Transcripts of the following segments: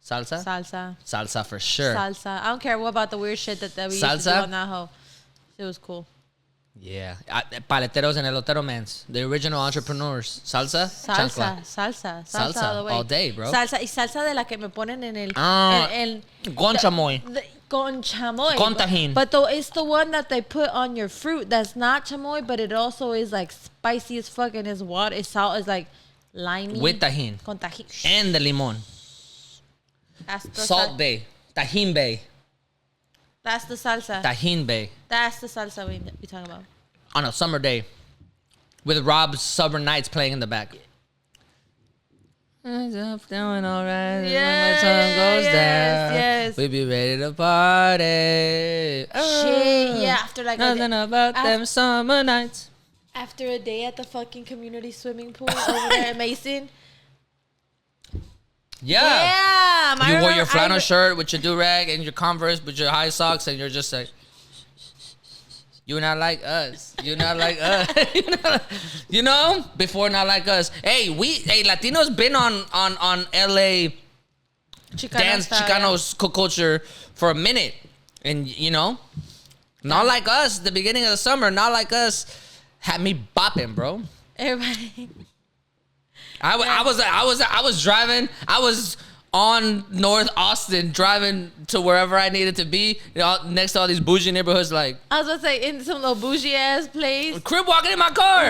Salsa? Salsa. Salsa for sure. Salsa. I don't care what about the weird shit that we used to do on that hoe. It was cool. Yeah. Paleteros and elotero mans. The original entrepreneurs. Salsa? Salsa all day, bro. Salsa. Y salsa de la que me ponen en el... Con chamoy. Con chamoy. Con tajín. But it's the one that they put on your fruit that's not chamoy, but it also is like spicy as fuck and it's water. It's salt. It's like limey. With tajín. Con tajín. And the limon. Salt Bay. Tajín Bay. That's the salsa. Tajín Bay. That's the salsa we talking about. On a summer day. With Rob's Summer Nights playing in the back. Doing all right. Yes, the sun goes down. Yes. We be ready to party. Shit, yeah. After like nothing about them summer nights. After a day at the fucking community swimming pool over there at Mason. Yeah. You wore your flannel shirt with your do-rag and your Converse with your high socks and you're just like, you're not like us. You're not like us. You know? Before not like us. Hey, Latinos been on LA Chicano culture for a minute. And you know, not like us, the beginning of the summer, not like us had me bopping, bro. Everybody. I was driving. I was on North Austin driving to wherever I needed to be, next to all these bougie neighborhoods. Like I was gonna say in some little bougie ass place. Crib walking in my car,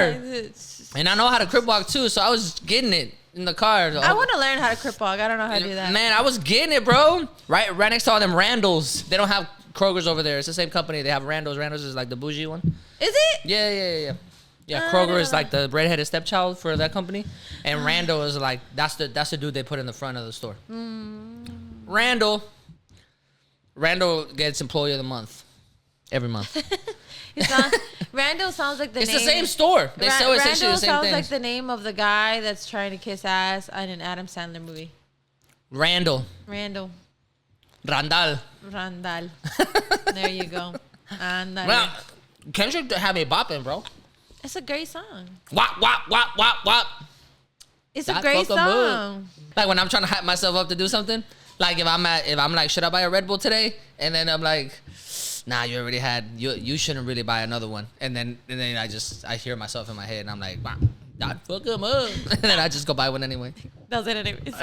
and I know how to crib walk too, so I was getting it in the car. I want to learn how to crib walk. I don't know how to do that. Man, I was getting it, bro. Right next to all them Randalls. They don't have Kroger's over there. It's the same company. They have Randalls. Randalls is like the bougie one. Is it? Yeah. Yeah, Kroger is like the redheaded stepchild for that company, and Randall is like that's the dude they put in the front of the store. Randall gets Employee of the Month every month. Randall sounds like it's the same store. They sell essentially the same sounds things. like the name of the guy that's trying to kiss ass in an Adam Sandler movie. Randall. Randall. Randall. There you go. Well, Kendrick had me bopping, bro. It's a great song. Wop, wop, wop, wop, wop. It's a great song. Move. Like when I'm trying to hype myself up to do something. Like if I'm like, should I buy a Red Bull today? And then I'm like, nah, you already had. You shouldn't really buy another one. And then I hear myself in my head and I'm like, wow, that fuck him up. And then I just go buy one anyway. Does it anyways.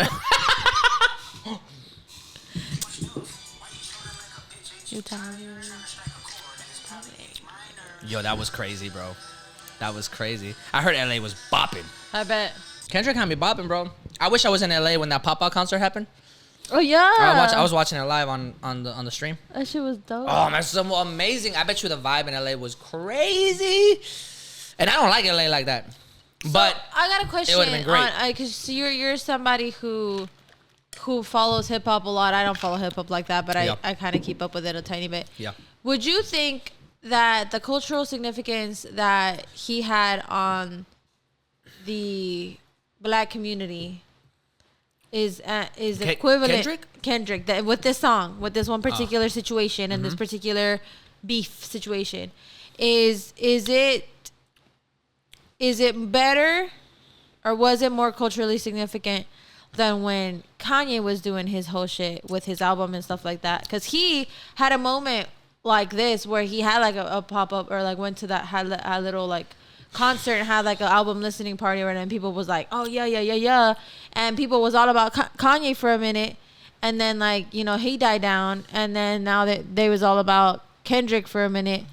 You tired? Yo, that was crazy, bro. That was crazy. I heard LA was bopping. I bet. Kendrick had me bopping, bro. I wish I was in LA when that Pop-Out concert happened. Oh yeah. I was watching it live on the stream. That shit was dope. Oh, that's so amazing. I bet you the vibe in LA was crazy. And I don't like LA like that. So but I got a question. It would have been great. Because you're somebody who follows hip hop a lot. I don't follow hip hop like that, but I kind of keep up with it a tiny bit. Yeah. Would you think that the cultural significance that he had on the black community is equivalent? Kendrick that with this song, with this one particular situation and this particular beef situation, is it better or was it more culturally significant than when Kanye was doing his whole shit with his album and stuff like that? Because he had a moment like this where he had like a pop-up or like went to that had a little like concert and had like an album listening party and people was like, oh yeah, and people was all about Kanye for a minute, and then like, you know, he died down, and then now that they was all about Kendrick for a minute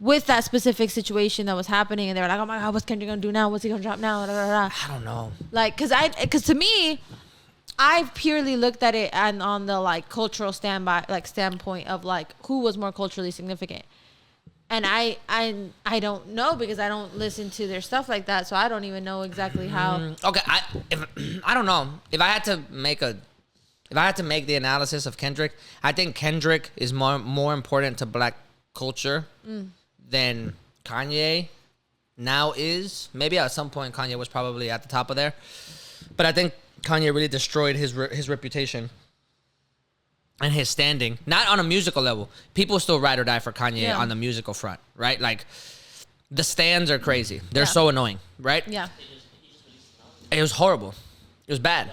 with that specific situation that was happening, and they were like, oh my god, what's Kendrick gonna do now, what's he gonna drop now, I don't know, like because to me, I've purely looked at it and on the like cultural standpoint of like who was more culturally significant, and I don't know because I don't listen to their stuff like that, so I don't even know exactly how. Okay, I don't know if I had to make the analysis of Kendrick. I think Kendrick is more important to black culture than Kanye now is. Maybe at some point Kanye was probably at the top of there, but I think Kanye really destroyed his reputation and his standing. Not on a musical level. People still ride or die for Kanye on the musical front, right? Like, the stands are crazy. They're so annoying, right? Yeah. It was horrible. It was bad.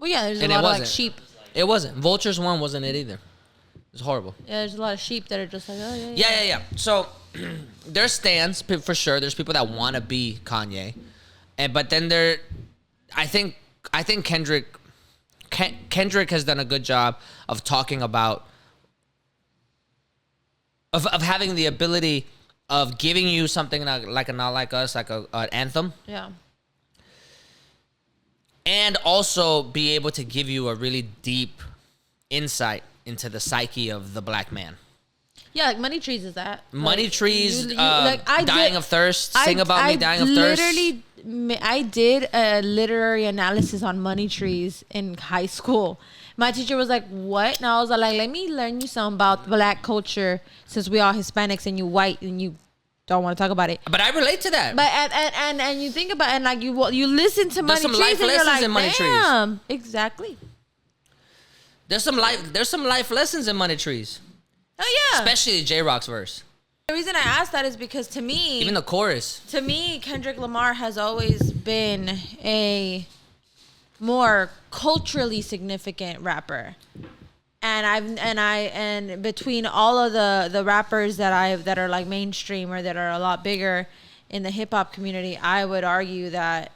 Well, yeah, there's a And lot it of like wasn't. sheep. It wasn't. Vultures 1 wasn't it either. It was horrible. Yeah, there's a lot of sheep that are just like, oh yeah. Yeah. So there's stands for sure. There's people that want to be Kanye, but then I think Kendrick has done a good job of talking about of having the ability of giving you something like a Not Like Us, like an anthem. Yeah. And also be able to give you a really deep insight into the psyche of the black man. Yeah, like Money Trees is that. Money like, Trees, Dying of Thirst. Sing About Me, Dying of Thirst. I did a literary analysis on Money Trees in high school. My teacher was like, what? And I was like, let me learn you something about black culture since we all Hispanics and you white and you don't want to talk about it. But I relate to that. But and you think about it, and like you listen to Money Trees and you're like, damn, exactly. There's some life lessons in Money Trees. Oh yeah, especially J-Rock's verse. The reason I asked that is because to me, even the chorus. To me, Kendrick Lamar has always been a more culturally significant rapper. And between all of the rappers that are like mainstream or that are a lot bigger in the hip hop community, I would argue that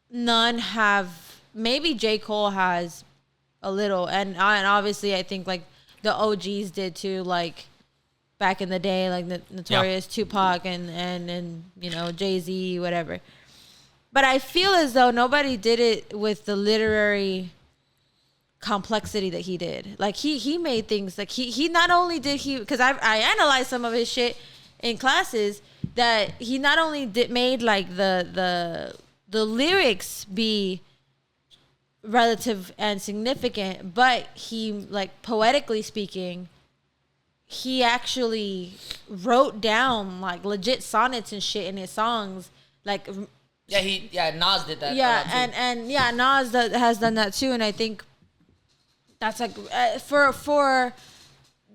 none have. Maybe J. Cole has a little, and obviously I think like the OGs did too, like back in the day, like the Notorious Tupac and you know Jay-Z, whatever. But I feel as though nobody did it with the literary complexity that he did. Like he made things like he not only did he, because I analyzed some of his shit in classes, that he not only made like the lyrics be relative and significant, but he, like, poetically speaking, he actually wrote down like legit sonnets and shit in his songs. Like Nas did that. Nas has done that too, and I think that's like for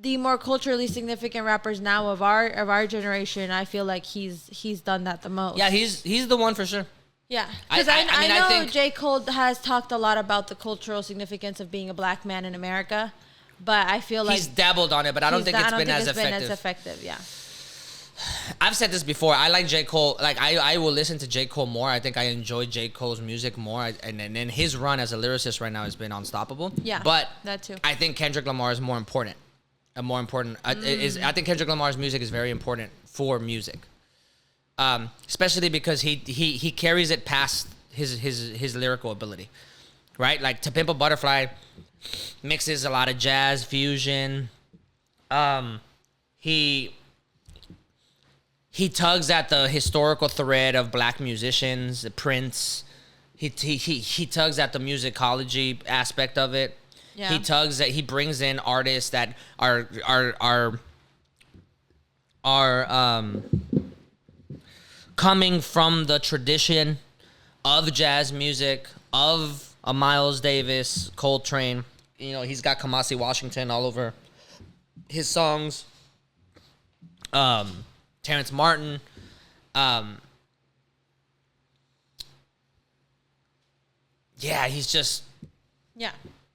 the more culturally significant rappers now of our generation, I feel like he's done that the most. Yeah, he's the one for sure. Yeah, because I know J. Cole has talked a lot about the cultural significance of being a black man in America, but I feel like he's dabbled on it, but I don't think it's been as effective. Yeah. I've said this before. I like J. Cole. Like I will listen to J. Cole more. I think I enjoy J. Cole's music more. And then his run as a lyricist right now has been unstoppable. Yeah, but that too. I think Kendrick Lamar is more important. I think Kendrick Lamar's music is very important for music. Especially because he carries it past his lyrical ability, right? Like To Pimp a Butterfly mixes a lot of jazz fusion. He tugs at the historical thread of black musicians, Prince. He tugs at the musicology aspect of it. Yeah. He brings in artists that are coming from the tradition of jazz music, of a Miles Davis, Coltrane. You know, he's got Kamasi Washington all over his songs. Terrence Martin.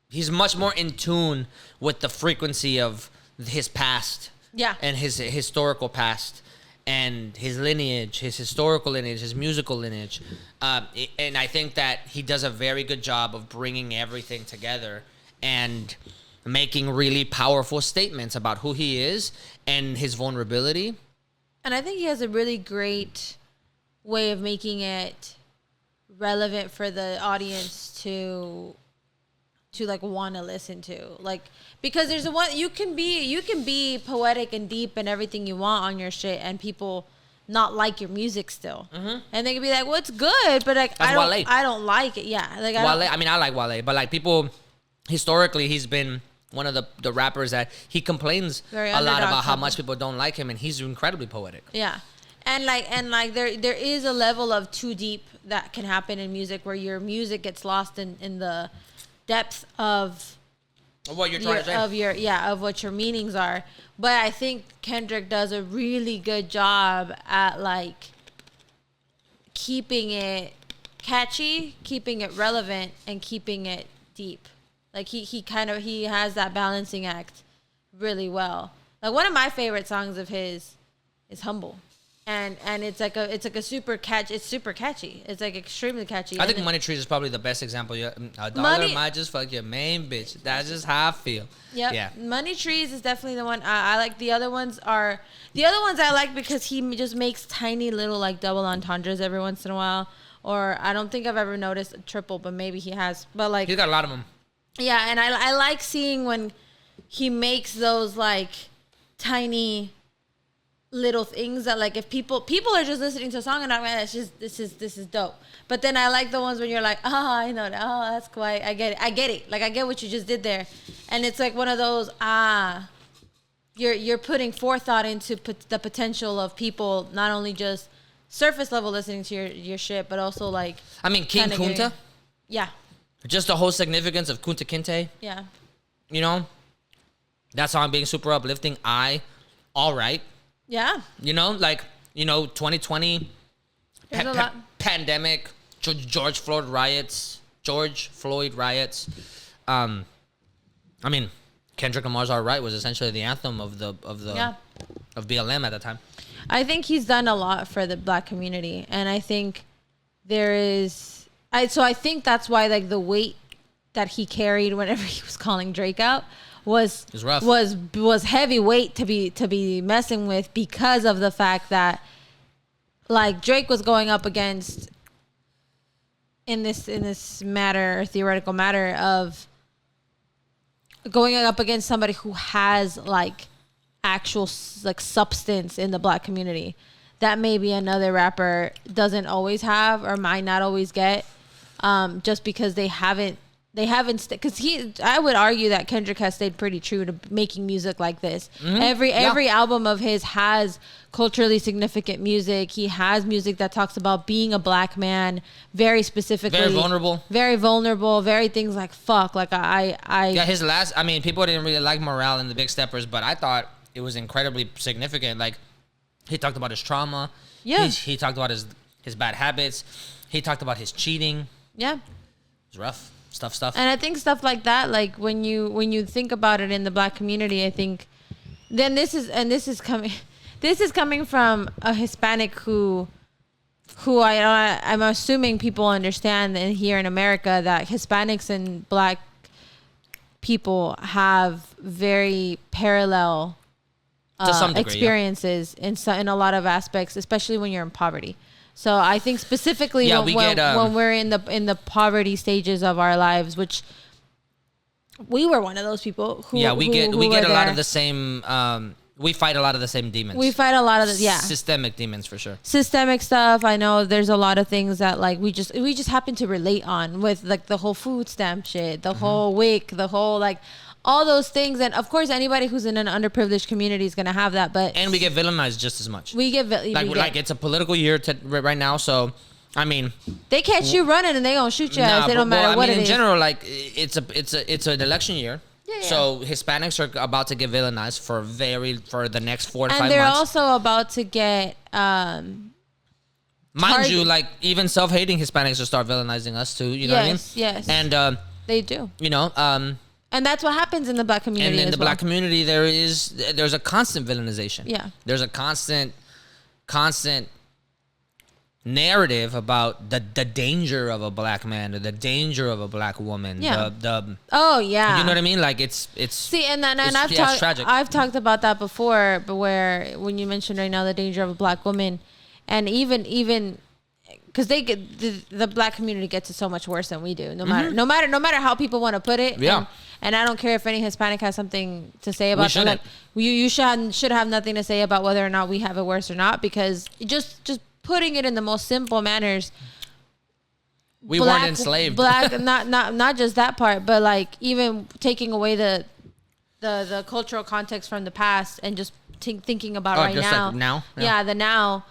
He's much more in tune with the frequency of his past. Yeah. And his historical past. And his lineage, his historical lineage, his musical lineage. And I think that he does a very good job of bringing everything together and making really powerful statements about who he is and his vulnerability. And I think he has a really great way of making it relevant for the audience to like want to listen to, like, because there's you can be poetic and deep and everything you want on your shit and people not like your music still. Mm-hmm. And they can be like, well, it's good, but like I don't like it. Yeah, like I like Wale, but like people historically, he's been one of the rappers that he complains a lot about how much people don't like him, and he's incredibly poetic. Yeah. And like there is a level of too deep that can happen in music where your music gets lost in the depth of what you're trying to say. Of what your meanings are. But I think Kendrick does a really good job at like keeping it catchy, keeping it relevant, and keeping it deep. Like he has that balancing act really well. Like one of my favorite songs of his is Humble. And it's like a super catchy. It's super catchy. It's like extremely catchy. I think Money Trees is probably the best example. A dollar might just fuck your main bitch. That's just how I feel. Yep. Yeah. Money Trees is definitely the one I like. The other ones I like because he just makes tiny little like double entendres every once in a while. Or I don't think I've ever noticed a triple, but maybe he has. But like he's got a lot of them. Yeah, and I like seeing when he makes those like tiny little things that like if people are just listening to a song and I'm like, this is dope. But then I like the ones when you're like, I know that. Oh, that's cool. I get it. Like I get what you just did there, and it's like one of those you're putting forethought into the potential of people not only just surface level listening to your shit, but also like King Kunta. Yeah. Just the whole significance of Kunta Kinte. Yeah. You know, that song being super uplifting. All right. Yeah. 2020 pandemic, George Floyd riots. Kendrick Lamar's "All Right" was essentially the anthem of BLM at the time. I think he's done a lot for the black community, and I think I think that's why like the weight that he carried whenever he was calling Drake out was rough. was heavy weight to be messing with, because of the fact that like Drake was going up against in this theoretical matter of going up against somebody who has like actual like substance in the black community that maybe another rapper doesn't always have or might not always get, just because they haven't because I would argue that Kendrick has stayed pretty true to making music like this. Mm-hmm. Every album of his has culturally significant music. He has music that talks about being a black man, very specifically, very vulnerable, very things like fuck. Like his last. People didn't really like Morale and the Big Steppers, but I thought it was incredibly significant. Like he talked about his trauma. Yeah, he talked about his bad habits. He talked about his cheating. Yeah, it was rough. Stuff. And I think stuff like that, like when you think about it in the black community, I think then this is coming from a Hispanic who I'm assuming people understand that here in America that Hispanics and black people have very parallel to some degree, experiences in a lot of aspects, especially when you're in poverty. So I think specifically when we're in the poverty stages of our lives, which we were one of those people who we get a lot of the same. We fight a lot of the same demons. We fight a lot of the systemic demons for sure. Systemic stuff. I know there's a lot of things that like we just happen to relate on with like the whole food stamp shit, the whole WIC, the whole like. All those things, and of course, anybody who's in an underprivileged community is gonna have that. But we get villainized just as much. Like it's a political year right now, so they catch you running and they gonna shoot your ass. They don't matter what it is. In general, like it's an election year, so Hispanics are about to get villainized for the next 4 to 5 months. And they're also about to get mind you, like even self-hating Hispanics will start villainizing us too. You know what I mean? Yes. And they do. And that's what happens in the black community. And in the black community, there's a constant villainization. Yeah. There's a constant narrative about the danger of a black man or the danger of a black woman. Yeah. You know what I mean? Like it's see, and I've talked about that before, but where when you mentioned right now the danger of a black woman, and even. Because they get the black community gets it so much worse than we do. No matter how people want to put it. Yeah. And I don't care if any Hispanic has something to say about that. Like, you should have nothing to say about whether or not we have it worse or not, because just putting it in the most simple manners. We weren't enslaved. Black, not just that part, but like even taking away the cultural context from the past and just thinking about right now. Like now. Yeah, the now.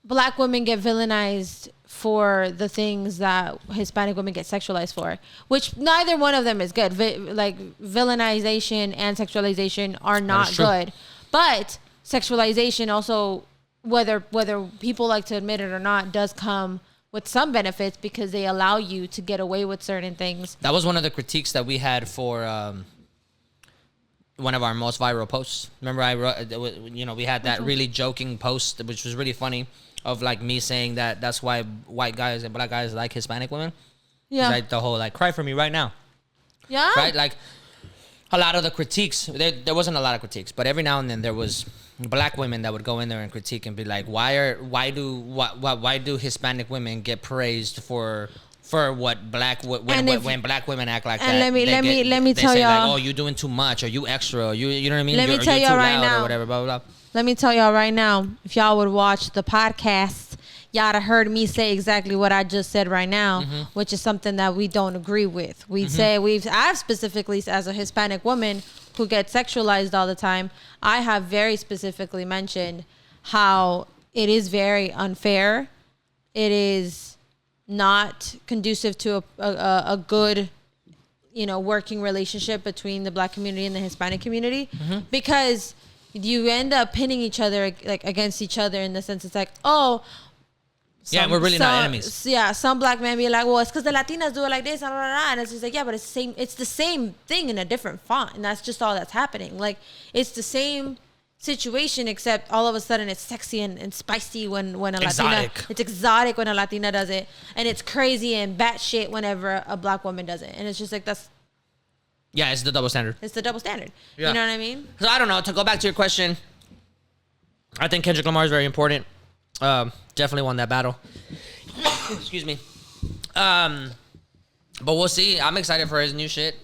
Black women get villainized for the things that Hispanic women get sexualized for, which neither one of them is good. Like villainization and sexualization are not good, but sexualization also, whether people like to admit it or not, does come with some benefits because they allow you to get away with certain things. That was one of the critiques that we had for one of our most viral posts. Remember, I wrote, we had that really joking post, which was really funny, of like me saying that that's why white guys and black guys like Hispanic women. Yeah. Like the whole like cry for me right now. Yeah. Right. Like a lot of the critiques. There wasn't a lot of critiques, but every now and then there was black women that would go in there and critique and be like, why do Hispanic women get praised for what when black women act like and that? Let me tell y'all. Like, oh, you doing too much, or you extra, or you know what I mean? Let me tell y'all right now, or whatever, blah blah blah. Let me tell y'all right now. If y'all would watch the podcast, y'all have heard me say exactly what I just said right now, which is something that we don't agree with. I've specifically, as a Hispanic woman who gets sexualized all the time, I have very specifically mentioned how it is very unfair. It is not conducive to a good, working relationship between the black community and the Hispanic community, because you end up pinning each other like against each other in the sense it's like, oh, we're really not enemies. Yeah, some black men be like, well, it's because the Latinas do it like this, and it's just like, yeah, but it's the same thing in a different font, and that's just all that's happening. Like, it's the same situation, except all of a sudden it's sexy and spicy when a Latina, it's exotic when a Latina does it, and it's crazy and batshit whenever a black woman does it, and it's just like that's. Yeah, it's the double standard. It's the double standard. Yeah. You know what I mean? So I don't know. To go back to your question, I think Kendrick Lamar is very important. Definitely won that battle. Excuse me. But we'll see. I'm excited for his new shit.